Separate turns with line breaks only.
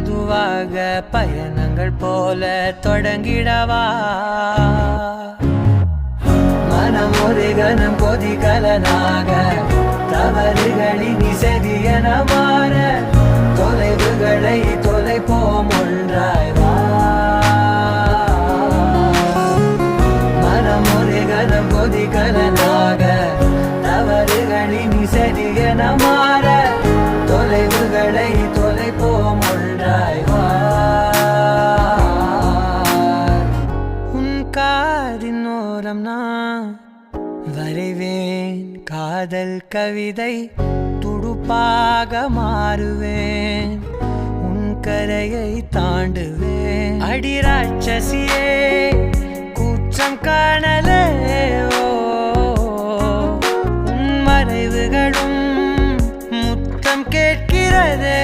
மெதுவாக பயணங்கள் போல தொடங்கிடவா மனம் ஒரு கணம் கொதிகலனாக தவறுகளின் இசையென மாற தொலைவுகளை தொலைப்போம் ஒன்றாய் வா மனம் ஒரு கணம் கொதிகலனாக தவறுகளின் இசையென மாற தொலைவுகளை தொலைப்போம் ஒன்றாய் வா உன் காதின் ஓரம் நான் வரைவேன் காதல் கவிதை துடுப்பாக மாறுவேன் உன் கரையை தாண்டுவேன் அடி ராட்சசியே கூச்சம் காணலே உன் மறைவுகளும் முத்தம் கேட்கிறதே